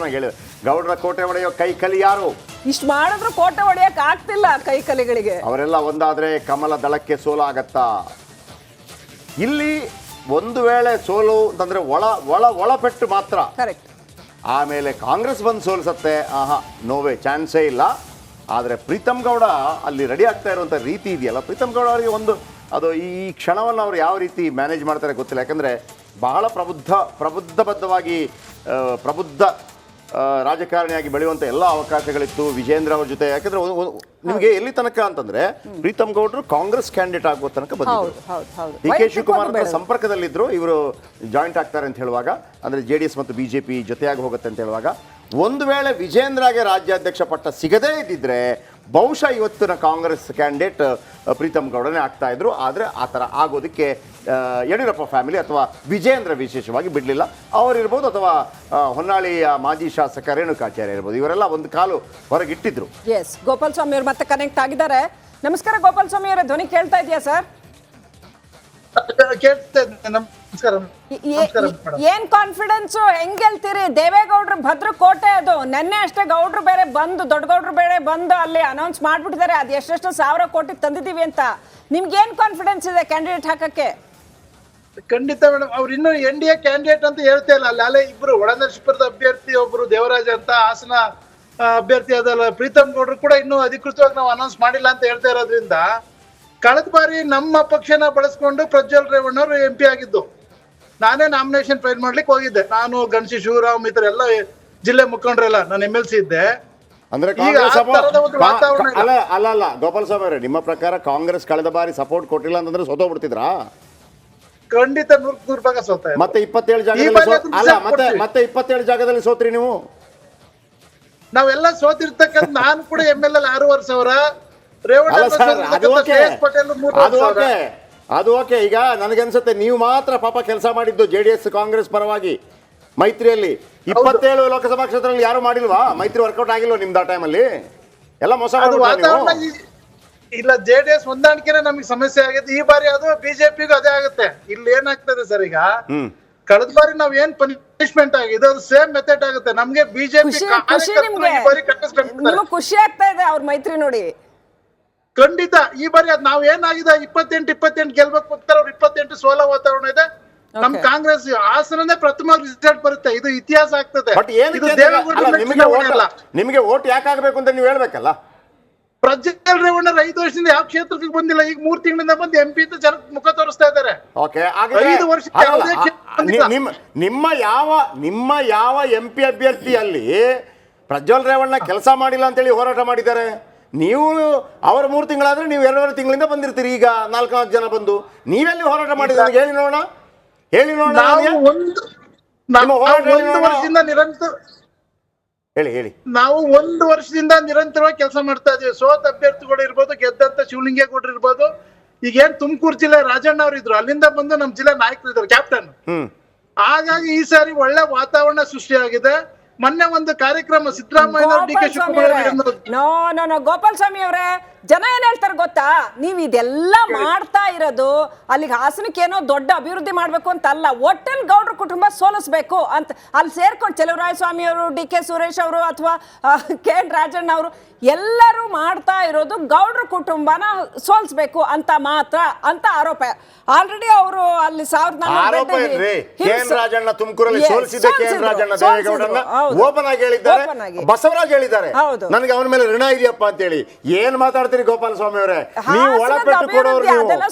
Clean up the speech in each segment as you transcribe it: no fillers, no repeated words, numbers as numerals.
Open ಹೇಳಿ, ಗೌಡ್ರ ಕೋಟೆ ಒಡೆಯೋ ಕೈ ಕಲಿ ಯಾರು? ಇಷ್ಟು ಮಾಡಿದ್ರು ಕೋಟೆ ಹೊಡೆಯಕ್ ಆಗ್ತಿಲ್ಲ ಕೈ ಕಲಿಗಳಿಗೆ. ಅವರೆಲ್ಲ ಒಂದಾದ್ರೆ ಕಮಲ ದಳಕ್ಕೆ ಸೋಲಾಗತ್ತಾ? ಇಲ್ಲಿ ಒಂದು ವೇಳೆ ಸೋಲು ಅಂತಂದ್ರೆ ಒಳಪೆಟ್ಟು ಮಾತ್ರ. ಕರೆಕ್ಟ್. ಆಮೇಲೆ ಕಾಂಗ್ರೆಸ್ ಬಂದು ಸೋಲ್ಸತ್ತೆ, ನೋವೇ ಚಾನ್ಸೇ ಇಲ್ಲ. ಆದರೆ ಪ್ರೀತಮ್ ಗೌಡ ಅಲ್ಲಿ ರೆಡಿ ಆಗ್ತಾ ಇರುವಂಥ ರೀತಿ ಇದೆಯಲ್ಲ, ಪ್ರೀತಮ್ ಗೌಡ ಅವರಿಗೆ ಒಂದು ಅದು ಈ ಕ್ಷಣವನ್ನು ಅವ್ರು ಯಾವ ರೀತಿ ಮ್ಯಾನೇಜ್ ಮಾಡ್ತಾರೆ ಗೊತ್ತಿಲ್ಲ. ಯಾಕಂದರೆ ಬಹಳ ಪ್ರಬುದ್ಧಬದ್ಧವಾಗಿ ಪ್ರಬುದ್ಧ ರಾಜಕಾರಣಿಯಾಗಿ ಬೆಳೆಯುವಂಥ ಎಲ್ಲ ಅವಕಾಶಗಳಿತ್ತು ವಿಜೇಂದ್ರ ಅವ್ರ ಜೊತೆ. ಯಾಕಂದರೆ ನಿಮಗೆ ಎಲ್ಲಿ ತನಕ ಅಂತಂದರೆ ಪ್ರೀತಮ್ ಗೌಡರು ಕಾಂಗ್ರೆಸ್ ಕ್ಯಾಂಡಿಡೇಟ್ ಆಗುವ ತನಕ ಬಂದಿದ್ರು. ಡಿ.ಕೆ. ಶಿವಕುಮಾರ್ ಅವರ ಸಂಪರ್ಕದಲ್ಲಿದ್ದರು. ಇವರು ಜಾಯಿಂಟ್ ಆಗ್ತಾರೆ ಅಂತ ಹೇಳುವಾಗ, ಅಂದರೆ JDS ಮತ್ತು BJP ಜೊತೆಯಾಗಿ ಹೋಗುತ್ತೆ ಅಂತ ಹೇಳುವಾಗ, ಒಂದು ವೇಳೆ ವಿಜೇಂದ್ರಗೆ ರಾಜ್ಯಾಧ್ಯಕ್ಷ ಪಟ್ಟ ಸಿಗದೇ ಇದ್ದಿದ್ರೆ ಬಹುಶಃ ಇವತ್ತಿನ ಕಾಂಗ್ರೆಸ್ ಕ್ಯಾಂಡಿಡೇಟ್ ಪ್ರೀತಮ್ ಗೌಡನೇ ಆಗ್ತಾ ಇದ್ರು. ಆದರೆ ಆ ಥರ ಆಗೋದಕ್ಕೆ ಯಡಿಯೂರಪ್ಪ ಫ್ಯಾಮಿಲಿ ಅಥವಾ ವಿಜೇಂದ್ರ ವಿಶೇಷವಾಗಿ ಬಿಡಲಿಲ್ಲ. ಅವರಿರ್ಬೋದು ಅಥವಾ ಹೊನ್ನಾಳಿಯ ಮಾಜಿ ಶಾಸಕ ರೇಣುಕಾಚಾರ್ಯ ಇರ್ಬೋದು, ಇವರೆಲ್ಲ ಒಂದು ಕಾಲು ಹೊರಗಿಟ್ಟಿದ್ರು. ಎಸ್, ಗೋಪಾಲ್ ಸ್ವಾಮಿ ಅವರು ಮತ್ತೆ ಕನೆಕ್ಟ್ ಆಗಿದ್ದಾರೆ. ನಮಸ್ಕಾರ ಗೋಪಾಲ್ ಸ್ವಾಮಿ ಅವರ ಧ್ವನಿ ಕೇಳ್ತಾ ಇದೆಯಾ ಸರ್? ಏನ್ ಕಾನ್ಫಿಡೆನ್ಸ್, ಹೆಂಗ್ ಗೆಲ್ತೀರಿ? ದೇವೇಗೌಡರು ಭದ್ರಕೋಟೆ ಅದು. ನೆನ್ನೆ ಅಷ್ಟೇ ಗೌಡ್ರು ಬೇರೆ ಬಂದು, ದೊಡ್ಡ ಗೌಡ್ರು ಬೇರೆ ಬಂದು ಅಲ್ಲಿ ಅನೌನ್ಸ್ ಮಾಡ್ಬಿಟ್ಟಿದ್ದಾರೆ ಅದು ಎಷ್ಟೆಷ್ಟು 1000 ಕೋಟಿ ತಂದಿದೀವಿ ಅಂತ. ನಿಮ್ಗೆ ಏನ್ ಕಾನ್ಫಿಡೆನ್ಸ್ ಇದೆ ಕ್ಯಾಂಡಿಡೇಟ್ ಹಾಕಕ್ಕೆ? ಖಂಡಿತ ಮೇಡಮ್, ಅವ್ರು ಇನ್ನು NDA ಕ್ಯಾಂಡಿಡೇಟ್ ಅಂತ ಹೇಳ್ತಾ ಇಲ್ಲ. ಅಲ್ಲೇ ಇಬ್ರು ಒಳನರಸೀಪುರದ ಅಭ್ಯರ್ಥಿ, ಒಬ್ರು ದೇವರಾಜ ಅಂತ ಹಾಸನ ಅಭ್ಯರ್ಥಿ ಅದಲ್ಲ, ಪ್ರೀತಮ್ ಗೌಡ್ರು ಕೂಡ ಇನ್ನೂ ಅಧಿಕೃತವಾಗಿ ನಾವು ಅನೌನ್ಸ್ ಮಾಡಿಲ್ಲ ಅಂತ ಹೇಳ್ತಾ ಇರೋದ್ರಿಂದ, ಕಳೆದ ಬಾರಿ ನಮ್ಮ ಪಕ್ಷನ ಬಳಸ್ಕೊಂಡು ಪ್ರಜ್ವಲ್ ರೇವಣ್ಣ ಅವರು MP ಆಗಿದ್ದು. ನಾನೇ ನಾಮಿನೇಷನ್ ಫೈಲ್ ಮಾಡ್ಲಿಕ್ಕೆ ಹೋಗಿದ್ದೆ. ನಾನು ಗಣಸಿ ಶಿವರಾಮ್ ಇತರ ಎಲ್ಲ ಜಿಲ್ಲೆ ಮುಖಂಡರೆಲ್ಲ ನಾನು MLC ಇದ್ದೆ. ಅಂದ್ರೆ ಅಲ್ಲ ಗೋಪಾಲ್ ಸ್ವಾಮಿ ಅವರೇ, ನಿಮ್ಮ ಪ್ರಕಾರ ಕಾಂಗ್ರೆಸ್ ಕಳೆದ ಬಾರಿ ಸಪೋರ್ಟ್ ಕೊಟ್ಟಿಲ್ಲ ಅಂತಂದ್ರೆ ಸೋತೋಗ್ಬಿಡ್ತಿದ್ರಾ? ಖಂಡಿತ 100% ಸೋತ. ಮತ್ತೆ 27 ಜಾಗದಲ್ಲಿ ಮತ್ತೆ 27 ಜಾಗದಲ್ಲಿ ಸೋತ್ರಿ ನೀವು. ನಾವೆಲ್ಲ ಸೋತಿರ್ತಕ್ಕಂಥ, ನಾನು ಕೂಡ MLA 6,500 ಸಾವಿರ, ಅದು ಓಕೆ. ಈಗ ನನಗನ್ಸುತ್ತೆ ನೀವು ಮಾತ್ರ ಪಾಪ ಕೆಲಸ ಮಾಡಿದ್ದು JDS ಕಾಂಗ್ರೆಸ್ ಪರವಾಗಿ ಮೈತ್ರಿಯಲ್ಲಿ. 27 ಲೋಕಸಭಾ ಕ್ಷೇತ್ರದಲ್ಲಿ ಯಾರು ಮಾಡಿಲ್ವಾ? ಮೈತ್ರಿ ವರ್ಕೌಟ್ ಆಗಿಲ್ವಾ ನಿಮ್ದು ಆ ಟೈಮಲ್ಲಿ? ಎಲ್ಲ ಮೋಸ ಇಲ್ಲ, JDS ಹೊಂದಾಣಿಕೆನೇ ನಮಗೆ ಸಮಸ್ಯೆ ಆಗಿದೆ. ಈ ಬಾರಿ ಅದು BJPಗೂ ಅದೇ ಆಗುತ್ತೆ. ಇಲ್ಲಿ ಏನಾಗ್ತದೆ ಸರ್, ಈಗ ಕಳೆದ ಬಾರಿ ನಾವ್ ಏನ್ ಪನಿಷ್ಮೆಂಟ್ ಆಗಿದೆ ಅದು ಸೇಮ್ ಮೆಥಡ್ ಆಗುತ್ತೆ ನಮ್ಗೆ. BJP ಖುಷಿ ಆಗ್ತಾ ಇದೆ ಅವ್ರ ಮೈತ್ರಿ ನೋಡಿ. ಖಂಡಿತ ಈ ಬಾರಿ ಅದ್ ನಾವ್ ಏನಾಗಿದೆ 28 ಗೆಲ್ಬೇಕು ಹೋಗ್ತಾರೆ, ಅವ್ರು 28 ಸೋಲ ವಾತಾವರಣ ಇದೆ. ನಮ್ ಕಾಂಗ್ರೆಸ್ ಹಾಸನನೇ ಪ್ರಥಮ ರಿಸಲ್ಟ್ ಬರುತ್ತೆ, ಇದು ಇತಿಹಾಸ ಆಗ್ತದೆ. ನಿಮಗೆ ಓಟ್ ಯಾಕಾಗಬೇಕು ಅಂತ ನೀವು ಹೇಳ್ಬೇಕಲ್ಲ. ಪ್ರಜ್ವಲ್ ರೇವಣ್ಣ 5 ವರ್ಷದಿಂದ ಯಾವ ಕ್ಷೇತ್ರಕ್ಕೆ ಬಂದಿಲ್ಲ, ಈಗ 3 ತಿಂಗಳಿಂದ ಬಂದು MP ಅಂತ ಜನಕ್ಕೆ ಮುಖ ತೋರಿಸ್ತಾ ಇದ್ದಾರೆ. 5 ವರ್ಷ ನಿಮ್ಮ ಯಾವ MP ಅಭ್ಯರ್ಥಿಯಲ್ಲಿ ಪ್ರಜ್ವಲ್ ರೇವಣ್ಣ ಕೆಲಸ ಮಾಡಿಲ್ಲ ಅಂತೇಳಿ ಹೋರಾಟ ಮಾಡಿದ್ದಾರೆ. ನೀವು ಅವರ 3 ತಿಂಗಳಾದ್ರೆ ನೀವು 2.5 ತಿಂಗಳಿಂದ ಬಂದಿರ್ತೀರಿ. ಈಗ 4 ಜನ ಬಂದು ನೀವೆಲ್ಲಿ ಹೋರಾಟ ಮಾಡಿದ್ರೆ ಹೇಳಿ ನೋಡೋಣ, ಹೇಳಿ ನೋಡೋಣ. ಹೇಳಿ. ನಾವು 1 ವರ್ಷದಿಂದ ನಿರಂತರವಾಗಿ ಕೆಲಸ ಮಾಡ್ತಾ ಇದೀವಿ. ಸೋತ ಅಭ್ಯರ್ಥಿಗಳು ಇರ್ಬೋದು, ಗೆದ್ದಂತ ಶಿವಲಿಂಗೇಗೌಡರು ಇರ್ಬೋದು, ಈಗೇನ್ ತುಮಕೂರು ಜಿಲ್ಲೆ ರಾಜಣ್ಣ ಅವರು ಇದ್ರು, ಅಲ್ಲಿಂದ ಬಂದು ನಮ್ ಜಿಲ್ಲೆ ನಾಯಕರು ಇದ್ರು, ಕ್ಯಾಪ್ಟನ್. ಹಾಗಾಗಿ ಈ ಸಾರಿ ಒಳ್ಳೆ ವಾತಾವರಣ ಸೃಷ್ಟಿಯಾಗಿದೆ. ಮೊನ್ನೆ ಒಂದು ಕಾರ್ಯಕ್ರಮ ಸಿದ್ದರಾಮಯ್ಯ DK ಶಿವಕುಮಾರ್ ಗೋಪಾಲ್ ಸ್ವಾಮಿ ಅವರೇ, ಜನ ಏನ್ ಹೇಳ್ತಾರೆ ಗೊತ್ತಾ? ನೀವ್ ಇದೆಲ್ಲ ಮಾಡ್ತಾ ಇರೋದು ಅಲ್ಲಿಗೆ ಹಾಸನಕ್ಕೆ ಏನೋ ದೊಡ್ಡ ಅಭಿವೃದ್ಧಿ ಮಾಡ್ಬೇಕು ಅಂತ ಅಲ್ಲ, ಒಟ್ಟಲ್ಲಿ ಗೌಡ್ರ ಕುಟುಂಬ ಸೋಲಿಸ್ಬೇಕು ಅಂತ. ಅಲ್ಲಿ ಸೇರ್ಕೊಂಡು ಚೆಲುವರಾಯಸ್ವಾಮಿ ಅವರು, DK ಸುರೇಶ್ ಅವರು ಅಥವಾ KN ರಾಜಣ್ಣ ಅವರು ಎಲ್ಲರೂ ಮಾಡ್ತಾ ಇರೋದು ಗೌಡ್ರ ಕುಟುಂಬನ ಸೋಲ್ಸ್ಬೇಕು ಅಂತ ಮಾತ್ರ ಅಂತ ಆರೋಪ. ಆಲ್ರೆಡಿ ಅವರು ಅಲ್ಲಿ 1400 ರಾಜಣ್ಣ ತುಮಕೂರಲ್ಲಿ ಸೋಲಿಸಿದ KN ರಾಜಣ್ಣ ದೇವೇಗೌಡರನ್ನ ಓಪನ್ ಆಗಿ ಹೇಳಿದ್ದಾರೆ, ಬಸವರಾಜ್ ಹೇಳಿದ್ದಾರೆ ನನಗೆ ಅವನ ಮೇಲೆ ಋಣ ಇದೆಯಪ್ಪ ಅಂತ ಹೇಳಿ. ಏನ್ ಮಾತಾಡ್ತೀರಿ ಗೋಪಾಲ ಸ್ವಾಮಿ ಅವರೇ? ನೀವು ಒಳಪೆಟ್ಟು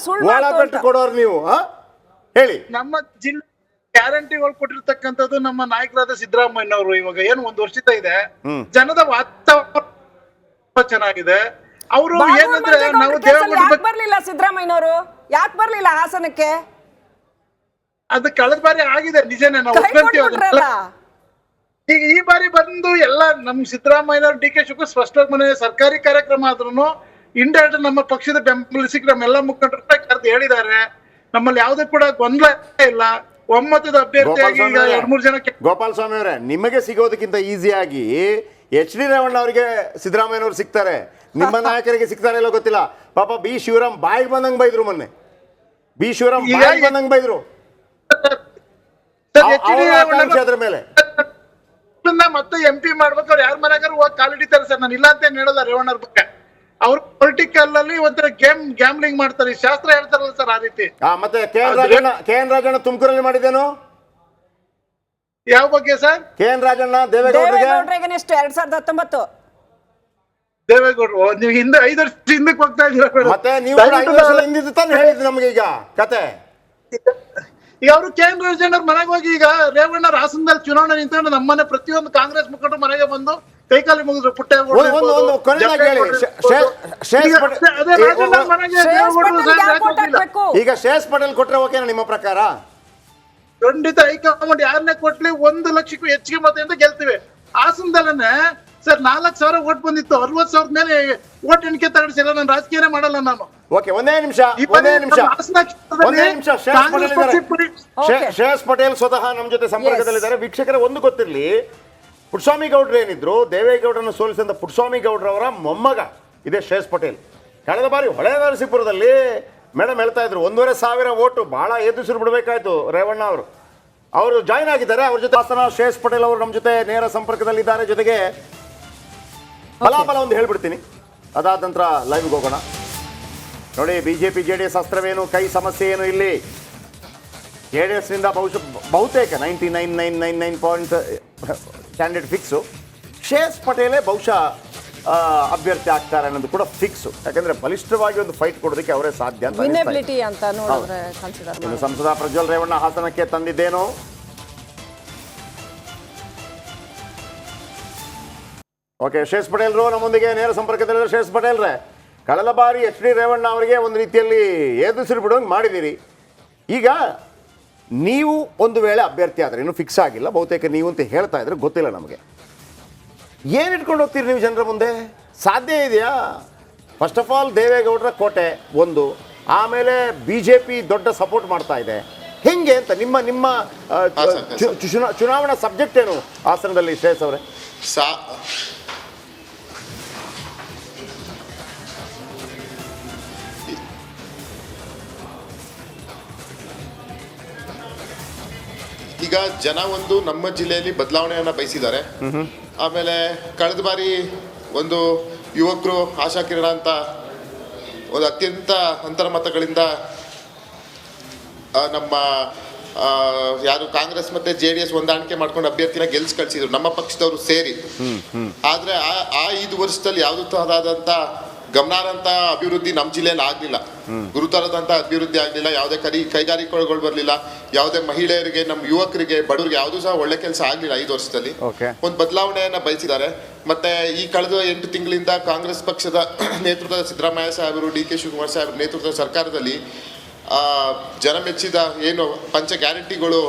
ಕೊಡೋರು ನೀವು ಹೇಳಿ. ನಮ್ಮ ಜಿಲ್ಲೆ ಗ್ಯಾರಂಟಿಗಳು ಕೊಟ್ಟಿರ್ತಕ್ಕಂಥದ್ದು ನಮ್ಮ ನಾಯಕರಾದ ಸಿದ್ದರಾಮಯ್ಯ ಅವರು ಇವಾಗ ಏನು 1 ವರ್ಷದ ಇದೆ, ಜನದ ವಾತಾವರಣ ಚೆನ್ನಾಗಿದೆ. ಅವರು ಏನಂದ್ರೆ ನಾವು ಬರ್ಲಿಲ್ಲ ಸಿದ್ದರಾಮಯ್ಯನವರು, ಯಾಕೆ ಬರ್ಲಿಲ್ಲ ಹಾಸನಕ್ಕೆ? ಅದು ಕಳೆದ ಬಾರಿ ಆಗಿದೆ, ನಿಜನೇ, ನಾವು ಒಪ್ಕೊಂತೀವಿ. ಈಗ ಈ ಬಾರಿ ಬಂದು ಎಲ್ಲ ನಮ್ ಸಿದ್ದರಾಮಯ್ಯನವರು DK ಶಿವಕುಮಾರ್ ಸ್ಪಷ್ಟವಾಗಿ ಮನೆ ಸರ್ಕಾರಿ ಕಾರ್ಯಕ್ರಮ ಆದ್ರೂ ಇಂಡೈರೆಕ್ಟ್ ನಮ್ಮ ಪಕ್ಷದ ಬೆಂಬಲಿಸಿಕ್ ನಮ್ಮೆಲ್ಲ ಮುಖಂಡರು ಕರೆದು ಹೇಳಿದ್ದಾರೆ. ನಮ್ಮಲ್ಲಿ ಯಾವುದೇ ಕೂಡ ಗೊಂದಲ ಇಲ್ಲ, ಒಮ್ಮತದ ಅಭ್ಯರ್ಥಿಯಾಗಿ 2-3 ಜನ. ಗೋಪಾಲ್ ಸ್ವಾಮಿ ಅವರೇ, ನಿಮಗೆ ಸಿಗೋದಕ್ಕಿಂತ ಈಸಿಯಾಗಿ HD ರೇವಣ್ಣ ಅವರಿಗೆ ಸಿದ್ದರಾಮಯ್ಯನವರು ಸಿಗ್ತಾರೆ, ನಿಮ್ಮ ನಾಯಕರಿಗೆ ಸಿಗ್ತಾರೆ ಇಲ್ಲೋ ಗೊತ್ತಿಲ್ಲ. ಪಾಪ B ಶಿವರಾಮ್ ಬಾಯಿಗೆ ಬಂದಂಗ್ ಬೈದ್ರು ಮೊನ್ನೆ. B ಶಿವರಾಮ್ ಬಾಯಿಗೆ ಬಂದಂಗ್ ಬೈದ್ರು ಅದ್ರ ಮೇಲೆ. ರೇವಣ್ಣನ ಮತ್ತೆ MP ಮಾಡ್ಬೇಕು, ಅವ್ರು ಯಾರ ಮನೆಗಾರು ಹೋಗಿ ಕಾಲಿಡಿತಾರೆ ಸರ್. ನಾನು ಇಲ್ಲ ಅಂತ ಏನ್ ಹೇಳಲ್ಲ ರೇವಣ್ಣರ ಬಗ್ಗೆ. ಅವ್ರು ಪೊಲಿಟಿಕಲ್ ಅಲ್ಲಿ ಒಂಥರ ಗ್ಯಾಮ್ಲಿಂಗ್ ಮಾಡ್ತಾರೆ, ಶಾಸ್ತ್ರ ಹೇಳ್ತಾರಲ್ಲ ಸರ್, ಆ ರೀತಿ. ಮತ್ತೆ ಕೆ ಎನ್ ರಾಜಣ್ಣ ತುಮಕೂರಲ್ಲಿ ಮಾಡಿದ್ದೇನು? ಯಾವ ಬಗ್ಗೆ ಸರ್? ಕೆ ಎನ್ ರಾಜಣ್ಣ ದೇವೇಗೌಡರಿಗೆ 2019 ದೇವೇಗೌಡರು ನೀವು ಹಿಂದೆ 5 ವರ್ಷ ಹಿಂದಕ್ಕೆ ಹೋಗ್ತಾ ಇದ್ದೀರಾ. ಮತ್ತೆ ನೀವು 5 ವರ್ಷದ ಹಿಂದಿದ್ದು ತಾನು ಹೇಳಿದ್ದು ನಮಗೆ ಈಗ ಕತೆ. ಈಗ ಅವರು KN ರಾಜಣ್ಣ ಮನೆಗೆ ಹೋಗಿ, ಈಗ ರೇವಣ್ಣ ಹಾಸನದಲ್ಲಿ ಚುನಾವಣೆ ನಿಂತ್ಕೊಂಡು ನಮ್ಮನೆ ಪ್ರತಿಯೊಂದು ಕಾಂಗ್ರೆಸ್ ಮುಖಂಡರು ಮನೆಗೆ ಬಂದು ಕೈಕಾಲಿ ಮುಗಿದ್ರು. ಒಂದು ಕೊನೆಯದಾಗಿ ಹೇಳಿ, ಈಗ ಶ್ರೇಯಸ್ ಪಟೇಲ್ ಕೊಟ್ರೆ ಓಕೆನಾ ನಿಮ್ಮ ಪ್ರಕಾರ? ಖಂಡಿತ ಹೈಕಮಾಂಡ್ ಯಾರನ್ನೇ ಕೊಟ್ಲಿ 1 ಲಕ್ಷಕ್ಕೂ ಹೆಚ್ಚಿಗೆ ಮತದಿಂದ ಗೆಲ್ತೀವಿ. ಹಾಸನದಲ್ಲೇ ಸರ್ 4,000 ಓಟ್ ಬಂದಿತ್ತು, 60,000 ಮೇಲೆ ಓಟ್ ಎಣಿಕೆ ತಗೊಂಡಿಲ್ಲ. ನಾನು ರಾಜಕೀಯನೇ ಮಾಡಲ್ಲ ನಾನು. ಓಕೆ, ಒಂದೇ ನಿಮಿಷ. ಶ್ರೇಯಸ್ ಪಟೇಲ್ ಸ್ವತಃ ನಮ್ಮ ಜೊತೆ ಸಂಪರ್ಕದಲ್ಲಿದ್ದಾರೆ. ವೀಕ್ಷಕರೇ, ಒಂದು ಗೊತ್ತಿರಲಿ, ಪುಟ್ಟಸ್ವಾಮಿ ಗೌಡ್ರು ಏನಿದ್ರು, ದೇವೇಗೌಡರನ್ನು ಸೋಲಿಸಿದ ಪುಟ್ಟಸ್ವಾಮಿ ಗೌಡ್ರವರ ಮೊಮ್ಮಗ ಇದೇ ಶ್ರೇಯಸ್ ಪಟೇಲ್. ಕಳೆದ ಬಾರಿ ಹೊಳೆ ನರಸೀಪುರದಲ್ಲಿ ಮೇಡಮ್ ಹೇಳ್ತಾ ಇದ್ರು 1,500 ಓಟು, ಬಹಳ ಎದುರಿಸಿರು ಬಿಡಬೇಕಾಯ್ತು ರೇವಣ್ಣ ಅವರು ಜಾಯ್ನ್ ಆಗಿದ್ದಾರೆ. ಅವ್ರ ಜೊತೆ ಹಾಸನ ಶ್ರೇಯಸ್ ಪಟೇಲ್ ಅವರು ನಮ್ಮ ಜೊತೆ ನೇರ ಸಂಪರ್ಕದಲ್ಲಿದ್ದಾರೆ. ಜೊತೆಗೆ ಫಲಾಫಲ ಒಂದು ಹೇಳ್ಬಿಡ್ತೀನಿ, ಅದಾದ ನಂತರ ಲೈವ್ಗೆ ಹೋಗೋಣ. ನೋಡಿ, BJP JDS ಅಸ್ತ್ರವೇನು, ಕೈ ಸಮಸ್ಯೆ ಏನು ಇಲ್ಲಿ? JDSನಿಂದ ಬಹುತೇಕ 99.99% ಕ್ಯಾಂಡಿಡೇಟ್ ಫಿಕ್ಸು. ಶ್ರೇಯಸ್ ಪಟೇಲೇ ಬಹುಶಃ ಅಭ್ಯರ್ಥಿ ಆಗ್ತಾರೆ ಅನ್ನೋದು ಕೂಡ ಫಿಕ್ಸು. ಯಾಕಂದ್ರೆ ಬಲಿಷ್ಠವಾಗಿ ಒಂದು ಫೈಟ್ ಕೊಡೋದಕ್ಕೆ ಅವರೇ ಸಾಧ್ಯ ಅಂತ ನೋಡಿದ್ರೆ ಕನ್ಸಿಡರ್ ಇನ್ನು ಸಂಸದ ಪ್ರಜ್ವಲ್ ರೇವಣ್ಣ ಹಾಸನಕ್ಕೆ ತಂದಿದ್ದೇನು? ಓಕೆ, ಶ್ರೇಯಸ್ ಪಟೇಲ್ರು ನಮ್ಮೊಂದಿಗೆ ನೇರ ಸಂಪರ್ಕದಲ್ಲಿದ್ದಾರೆ. ಶ್ರೇಯಸ್ ಪಟೇಲ್ರೇ, ಕಳೆದ ಬಾರಿ HD ರೇವಣ್ಣ ಅವರಿಗೆ ಒಂದು ರೀತಿಯಲ್ಲಿ ಎದುರಿಸಿ ಬಿಡೋಂಗೆ ಮಾಡಿದ್ದೀರಿ. ಈಗ ನೀವು ಒಂದು ವೇಳೆ ಅಭ್ಯರ್ಥಿ ಆದರೆ, ಇನ್ನೂ ಫಿಕ್ಸ್ ಆಗಿಲ್ಲ, ಬಹುತೇಕ ನೀವು ಅಂತ ಹೇಳ್ತಾ ಇದ್ರೆ, ಗೊತ್ತಿಲ್ಲ ನಮಗೆ, ಏನು ಇಟ್ಕೊಂಡು ಹೋಗ್ತೀರಿ ನೀವು ಜನರ ಮುಂದೆ? ಸಾಧ್ಯ ಇದೆಯಾ? ಫಸ್ಟ್ ಆಫ್ ಆಲ್ ದೇವೇಗೌಡರ ಕೋಟೆ ಒಂದು, ಆಮೇಲೆ BJP ದೊಡ್ಡ ಸಪೋರ್ಟ್ ಮಾಡ್ತಾ ಇದೆ, ಹೆಂಗೆ ಅಂತ ನಿಮ್ಮ ಚುನಾವಣಾ ಸಬ್ಜೆಕ್ಟ್ ಏನು ಹಾಸನದಲ್ಲಿ ಶ್ರೇಯಸ್ ಅವರೇ? ಈಗ ಜನ ಒಂದು ನಮ್ಮ ಜಿಲ್ಲೆಯಲ್ಲಿ ಬದಲಾವಣೆಯನ್ನ ಬಯಸಿದ್ದಾರೆ. ಆಮೇಲೆ ಕಳೆದ ಬಾರಿ ಒಂದು ಯುವಕರು ಆಶಾ ಕಿರಣ ಅಂತ ಒಂದು ಅತ್ಯಂತ ಅಂತರ್ಮತಗಳಿಂದ ನಮ್ಮ ಯಾರು ಕಾಂಗ್ರೆಸ್ ಮತ್ತೆ JDS ಹೊಂದಾಣಿಕೆ ಮಾಡ್ಕೊಂಡು ಅಭ್ಯರ್ಥಿನ ಗೆಲ್ಸಿ ಕಳಿಸಿದ್ರು, ನಮ್ಮ ಪಕ್ಷದವರು ಸೇರಿ. ಆದ್ರೆ ಆ 5 ವರ್ಷದಲ್ಲಿ ಯಾವುದೂ ತರಹದಂತ ಗಮನಾರ್ಹಂತ ಅಭಿವೃದ್ಧಿ ನಮ್ಮ ಜಿಲ್ಲೆಯಲ್ಲಿ ಆಗ್ಲಿಲ್ಲ. ಗುರುತರದಂತ ಅಭಿವೃದ್ಧಿ ಆಗ್ಲಿಲ್ಲ. ಯಾವುದೇ ಕೈಗಾರಿಕೆಗಳು ಬರಲಿಲ್ಲ. ಯಾವುದೇ ಮಹಿಳೆಯರಿಗೆ, ನಮ್ಮ ಯುವಕರಿಗೆ, ಬಡವರಿಗೆ ಯಾವುದೂ ಸಹ ಒಳ್ಳೆ ಕೆಲಸ ಆಗ್ಲಿಲ್ಲ 5 ವರ್ಷದಲ್ಲಿ. ಒಂದು ಬದಲಾವಣೆಯನ್ನ ಬಯಸಿದ್ದಾರೆ. ಮತ್ತೆ ಈ ಕಳೆದ 8 ತಿಂಗಳಿಂದ ಕಾಂಗ್ರೆಸ್ ಪಕ್ಷದ ನೇತೃತ್ವದ ಸಿದ್ದರಾಮಯ್ಯ ಸಾಹೇಬರು, DK ಶಿವಕುಮಾರ್ ಸಾಹೇಬರ ನೇತೃತ್ವದ ಸರ್ಕಾರದಲ್ಲಿ ಜನ ಮೆಚ್ಚಿದ ಏನು ಪಂಚ ಗ್ಯಾರಂಟಿಗಳು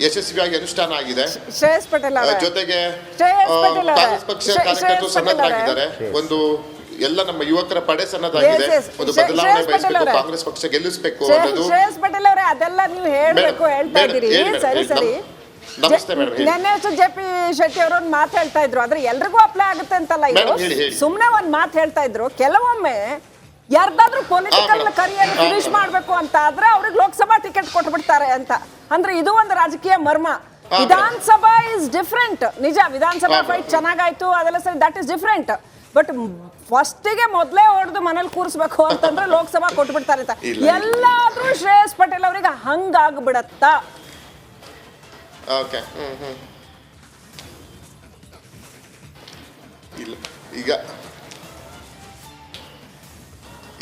ಯಶಸ್ವಿಯಾಗಿ ಅನುಷ್ಠಾನ ಆಗಿದೆ. ಶ್ರೇಯಸ್ ಪಟೇಲ್ ಜೊತೆಗೆ ಕಾಂಗ್ರೆಸ್ ಪಕ್ಷ ಕಾರ್ಯಕರ್ತರು ಸನ್ನದ್ಧರಾಗಿದ್ದಾರೆ. ಒಂದು ಎಲ್ಲ ನಮ್ಮ ಯುವಕರ ಪಡೆ ಸನ್ನದ್ಧಾಗಿದೆ. ಒಂದು ಬದಲಾವಣೆ ಬಯಸಬೇಕು, ಕಾಂಗ್ರೆಸ್ ಪಕ್ಷ ಗೆಲ್ಲಿಸಬೇಕು ಅನ್ನೋದು. ಶ್ರೇಯಸ್ ಪಟೇಲ್ ಅವರೇ, ಅದೆಲ್ಲ ನೀವು ಹೇಳ್ಬೇಕು ಹೇಳ್ತಾ ಇದ್ದೀರಿ. ಸರಿ, ನಮಸ್ತೆ ಮೇಡಮ್. ನೆನ್ನೆ JP ಶೆಟ್ಟಿ ಅವರು ಒಂದು ಮಾತು ಹೇಳ್ತಾ ಇದ್ರು, ಆದ್ರೆ ಎಲ್ರಿಗೂ ಅಪ್ಲೈ ಆಗುತ್ತೆ ಅಂತಲ್ಲ, ಇದು ಸುಮ್ನೆ ಒಂದ್ ಮಾತು ಹೇಳ್ತಾ ಇದ್ರು. ಕೆಲವೊಮ್ಮೆ ಯಾರ್ದಾದ್ರೂ ಪೊಲಿಟಿಕಲ್ ಕರಿಯರ್ ಫಿನಿಶ್ ಮಾಡ್ಬೇಕು ಅಂತ ಆದ್ರೆ ಅವ್ರಿಗೆ ಲೋಕಸಭಾ ಟಿಕೆಟ್ ಕೊಟ್ಬಿಡ್ತಾರೆ ಅಂತ. ಅಂದ್ರೆ ಇದು ಒಂದು ರಾಜಕೀಯ ಮರ್ಮ. ವಿಧಾನಸಭಾ ಇಸ್ ಡಿಫ್ರೆಂಟ್. ನಿಜ, ವಿಧಾನಸಭಾ ಫೈಟ್ ಚೆನ್ನಾಗಾಯ್ತು, ಅದೆಲ್ಲ ಸರಿ, ದಟ್ ಇಸ್ ಡಿಫ್ರೆಂಟ್. ಬಟ್ ಫಸ್ಟಿಗೆ ಮೊದಲೇ ಹೊಡೆದು ಮನೇಲಿ ಕೂರಿಸ್ಬೇಕು ಅಂತಂದ್ರೆ ಲೋಕಸಭಾ ಕೊಟ್ಬಿಡ್ತಾರೆ ಅಂತ. ಎಲ್ಲಾದ್ರೂ ಶ್ರೇಯಸ್ ಪಟೇಲ್ ಅವರಿಗೆ ಹಂಗಾಗ್ಬಿಡತ್ತ?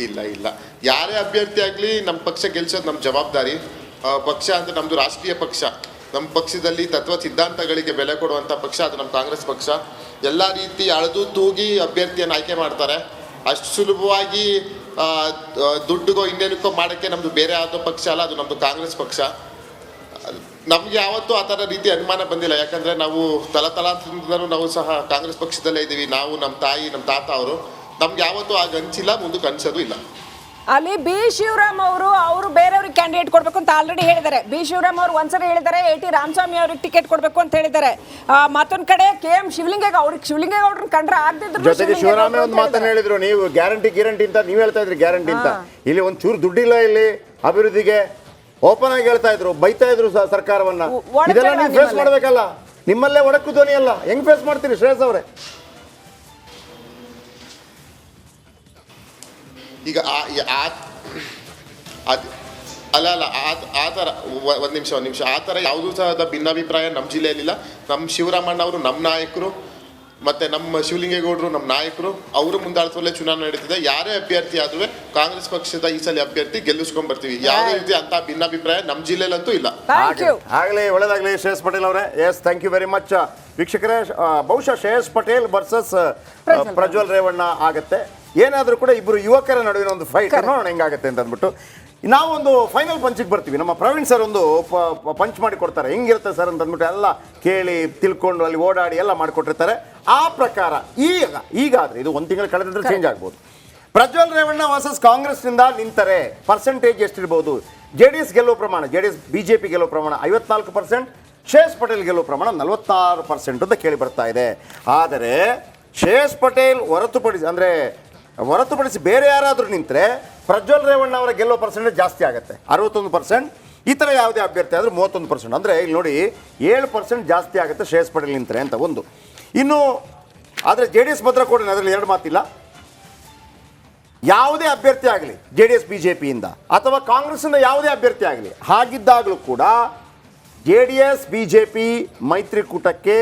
ಇಲ್ಲ ಯಾರೇ ಅಭ್ಯರ್ಥಿ ಆಗ್ಲಿ ನಮ್ಮ ಪಕ್ಷ ಗೆಲ್ಸೋದು ನಮ್ಮ ಜವಾಬ್ದಾರಿ. ಪಕ್ಷ ಅಂತ ನಮ್ದು ರಾಷ್ಟ್ರೀಯ ಪಕ್ಷ. ನಮ್ಮ ಪಕ್ಷದಲ್ಲಿ ತತ್ವ ಸಿದ್ಧಾಂತಗಳಿಗೆ ಬೆಲೆ ಕೊಡುವಂಥ ಪಕ್ಷ ಅದು ನಮ್ಮ ಕಾಂಗ್ರೆಸ್ ಪಕ್ಷ. ಎಲ್ಲ ರೀತಿ ಅಳೆದು ತೂಗಿ ಅಭ್ಯರ್ಥಿಯನ್ನು ಆಯ್ಕೆ ಮಾಡ್ತಾರೆ. ಅಷ್ಟು ಸುಲಭವಾಗಿ ದುಡ್ಡುಗೋ ಇನ್ನೇನಕ್ಕೋ ಮಾಡೋಕ್ಕೆ ನಮ್ಮದು ಬೇರೆ ಯಾವುದೋ ಪಕ್ಷ ಅಲ್ಲ, ಅದು ನಮ್ಮದು ಕಾಂಗ್ರೆಸ್ ಪಕ್ಷ. ನಮ್ಗೆ ಯಾವತ್ತೂ ಆ ಥರ ರೀತಿ ಅನುಮಾನ ಬಂದಿಲ್ಲ. ಯಾಕಂದರೆ ನಾವು ತಲತಲಾಂತರದಿಂದಲೂ ನಾವು ಸಹ ಕಾಂಗ್ರೆಸ್ ಪಕ್ಷದಲ್ಲೇ ಇದ್ದೀವಿ. ನಾವು, ನಮ್ಮ ತಾಯಿ, ನಮ್ಮ ತಾತ ಅವರು. ನಮ್ಗೆ ಯಾವತ್ತೂ ಆಗ ಅನಿಸಿಲ್ಲ, ಮುಂದಕ್ಕೆ ಅನಿಸೋದು ಇಲ್ಲ. ಅಲ್ಲಿ ಬಿ ಶಿವರಾಮ್ ಅವರು ಬೇರೆಯವ್ರಿಗೆ ಕ್ಯಾಂಡಿಡೇಟ್ ಕೊಡ್ಬೇಕು ಅಂತ ಆಲ್ರೆಡಿ ಹೇಳಿದ್ದಾರೆ. ಬಿ ಶಿವರಾಮ್ ಅವರು ಒಂದ್ಸರಿ ಹೇಳಿದ್ದಾರೆ, AT ರಾಮಸ್ವಾಮಿ ಅವ್ರಿಗೆ ಟಿಕೆಟ್ ಕೊಡ್ಬೇಕು ಅಂತ ಹೇಳಿದ್ದಾರೆ. ಮತ್ತೊಂದ್ ಕಡೆ KM ಶಿವಲಿಂಗೇಗೌಡ್ರನ್ನ ಕಂಡ್ರೆ ಆಗದಿದ್ರು ಜೊತೆಗೆ ಶಿವರಾಮೇ ಒಂದು ಮಾತನ್ನ ಹೇಳಿದ್ರು, ನೀವು ಗ್ಯಾರಂಟಿ ಅಂತ ನೀವು ಹೇಳ್ತಾ ಇದ್ರಿ. ಗ್ಯಾರಂಟಿ ಅಂತ ಇಲ್ಲಿ ಒಂದ್ ಚೂರು ದುಡ್ಡಿಲ್ಲ ಇಲ್ಲಿ ಅಭಿವೃದ್ಧಿಗೆ. ಓಪನ್ ಆಗಿ ಹೇಳ್ತಾ ಇದ್ರು, ಬೈತಾ ಇದ್ರು ಸರ್ಕಾರವನ್ನ. ಇದೆಲ್ಲ ನೀವು ಫೇಸ್ ಮಾಡ್ಬೇಕಲ್ಲ. ನಿಮ್ಮಲ್ಲೇ ಒಡಕು ಧ್ವನಿ ಅಲ್ಲ, ಹೆಂಗ್ ಫೇಸ್ ಮಾಡ್ತೀರಿ ಶ್ರೇಯಸ್ ಅವರೇ? ಈಗ ಅಲ್ಲ ಆ ಥರ ಒಂದು ನಿಮಿಷ ಆ ಥರ ಯಾವುದೂ ಸಹ ಭಿನ್ನಾಭಿಪ್ರಾಯ ನಮ್ಮ ಜಿಲ್ಲೆಯಲ್ಲಿಲ್ಲ. ನಮ್ಮ ಶಿವರಾಮಣ್ಣ ಅವರು ನಮ್ಮ ನಾಯಕರು, ಮತ್ತು ನಮ್ಮ ಶಿವಲಿಂಗೇಗೌಡರು ನಮ್ಮ ನಾಯಕರು, ಅವರು ಮುಂದಾಳತ್ವದಲ್ಲೇ ಚುನಾವಣೆ ನಡೀತಿದೆ. ಯಾರೇ ಅಭ್ಯರ್ಥಿ ಆದ್ರೂ ಕಾಂಗ್ರೆಸ್ ಪಕ್ಷದ ಈ ಸಲ ಅಭ್ಯರ್ಥಿ ಗೆಲ್ಲಿಸ್ಕೊಂಡ್ಬರ್ತೀವಿ. ಯಾವುದೇ ರೀತಿ ಅಂತ ಭಿನ್ನಾಭಿಪ್ರಾಯ ನಮ್ಮ ಜಿಲ್ಲೆಯಲ್ಲಂತೂ ಇಲ್ಲ. Thank you. ಆಗಲೇ ಒಳ್ಳೆದಾಗಲಿ ಶ್ರೇಯಸ್ ಪಟೇಲ್ ಅವರೇ. Yes, thank you very much. ವೀಕ್ಷಕರೇ, ಬಹುಶಃ ಶ್ರೇಯಸ್ ಪಟೇಲ್ ವರ್ಸಸ್ ಪ್ರಜ್ವಲ್ ರೇವಣ್ಣ ಆಗತ್ತೆ. ಏನಾದರೂ ಕೂಡ ಇಬ್ಬರು ಯುವಕರ ನಡುವಿನ ಒಂದು ಫೈಟ್ ನೋಡೋಣ ಹೆಂಗಾಗತ್ತೆ ಅಂತ ಅಂದ್ಬಿಟ್ಟು ನಾವೊಂದು ಫೈನಲ್ ಪಂಚಿಗೆ ಬರ್ತೀವಿ. ನಮ್ಮ ಪ್ರವೀಣ್ ಸರ್ ಒಂದು ಪಂಚ್ ಮಾಡಿ ಕೊಡ್ತಾರೆ, ಹೆಂಗಿರುತ್ತೆ ಸರ್ ಅಂತ ಅಂದ್ಬಿಟ್ಟು ಎಲ್ಲ ಕೇಳಿ ತಿಳ್ಕೊಂಡು ಅಲ್ಲಿ ಓಡಾಡಿ ಎಲ್ಲ ಮಾಡಿಕೊಟ್ಟಿರ್ತಾರೆ. ಆ ಪ್ರಕಾರ ಈಗಾದರೆ ಇದು ಒಂದು ತಿಂಗಳು ಕಳೆದಿದ್ರೆ ಚೇಂಜ್ ಆಗ್ಬೋದು. ಪ್ರಜ್ವಲ್ ರೇವಣ್ಣ ವರ್ಸಸ್ ಕಾಂಗ್ರೆಸ್ನಿಂದ ನಿಂತರೆ ಪರ್ಸೆಂಟೇಜ್ ಎಷ್ಟಿರ್ಬೋದು? JDS ಗೆಲ್ಲುವ ಪ್ರಮಾಣ, BJP ಗೆಲ್ಲುವ ಪ್ರಮಾಣ 54%, ಶ್ರೇಯಸ್ ಪಟೇಲ್ ಗೆಲ್ಲುವ ಪ್ರಮಾಣ 46% ಅಂತ ಕೇಳಿ ಬರ್ತಾ ಇದೆ. ಆದರೆ ಶ್ರೇಯಸ್ ಪಟೇಲ್ ಹೊರತುಪಡಿಸಿ ಬೇರೆ ಯಾರಾದರೂ ನಿಂತರೆ ಪ್ರಜ್ವಲ್ ರೇವಣ್ಣ ಅವರ ಗೆಲ್ಲೋ ಪರ್ಸೆಂಟೇಜ್ ಜಾಸ್ತಿ ಆಗುತ್ತೆ, 61%. ಈ ಥರ ಯಾವುದೇ ಅಭ್ಯರ್ಥಿ ಆದರೂ 31%. ಅಂದರೆ ಇಲ್ಲಿ ನೋಡಿ 7% ಜಾಸ್ತಿ ಆಗುತ್ತೆ ಶ್ರೇಯಸ್ ಪಟೇಲ್ ನಿಂತರೆ ಅಂತ ಒಂದು. ಇನ್ನು ಆದರೆ JDS ಭದ್ರಕೋಟೆ, ಅದರಲ್ಲಿ ಎರಡು ಮಾತಿಲ್ಲ. ಯಾವುದೇ ಅಭ್ಯರ್ಥಿ ಆಗಲಿ JDS BJPಯಿಂದ ಅಥವಾ ಕಾಂಗ್ರೆಸ್ಸಿಂದ ಯಾವುದೇ ಅಭ್ಯರ್ಥಿ ಆಗಲಿ, ಹಾಗಿದ್ದಾಗಲೂ ಕೂಡ JDS BJP ಮೈತ್ರಿಕೂಟಕ್ಕೆ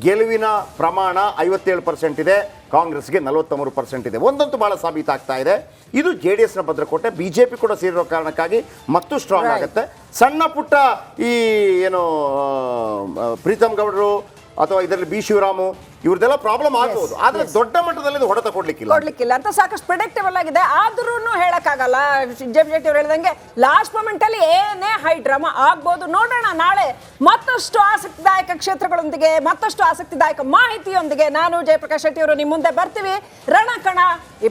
ಗೆಲುವಿನ ಪ್ರಮಾಣ 57% ಇದೆ, ಕಾಂಗ್ರೆಸ್ಗೆ 43% ಇದೆ. ಒಂದಂತೂ ಭಾಳ ಸಾಬೀತಾಗ್ತಾ ಇದೆ, ಇದು JDSನ ಭದ್ರಕೋಟೆ. BJP ಕೂಡ ಸೇರಿರೋ ಕಾರಣಕ್ಕಾಗಿ ಮತ್ತು ಸ್ಟ್ರಾಂಗ್ ಆಗುತ್ತೆ. ಸಣ್ಣ ಪುಟ್ಟ ಈ ಏನು ಪ್ರೀತಮ್ ಗೌಡರು ಅಥವಾ ಇದರಲ್ಲಿ B ಶಿವರಾಮು ಇವ್ರದೆಲ್ಲ ಪ್ರಾಬ್ಲಮ್ ಆಗ್ಬೋದು, ಆದರೆ ದೊಡ್ಡ ಮಟ್ಟದಲ್ಲಿ ಇದು ಹೊಡೆತ ಕೊಡ್ಲಿಕ್ಕಿಲ್ಲ ಅಂತ ಸಾಕಷ್ಟು ಪ್ರಿಡಿಕ್ಟೇಬಲ್ ಆಗಿದೆ. ಆದ್ರೂ ಹೇಳಕ್ಕಾಗಲ್ಲ. ಜೆಟಿ ಅವ್ರು ಹೇಳ್ದಂಗೆ ಲಾಸ್ಟ್ ಮೂಮೆಂಟ್ ಅಲ್ಲಿ ಏನೇ ಹೈ ಡ್ರಾಮಾ ಆಗ್ಬೋದು. ನೋಡೋಣ, ನಾಳೆ ಮತ್ತಷ್ಟು ಆಸಕ್ತಿದಾಯಕ ಕ್ಷೇತ್ರಗಳೊಂದಿಗೆ, ಮತ್ತಷ್ಟು ಆಸಕ್ತಿದಾಯಕ ಮಾಹಿತಿಯೊಂದಿಗೆ ನಾನು ಜಯಪ್ರಕಾಶ್ ಶೆಟ್ಟಿ ಅವರು ನಿಮ್ಮ ಮುಂದೆ ಬರ್ತೀವಿ. ರಣಕಣ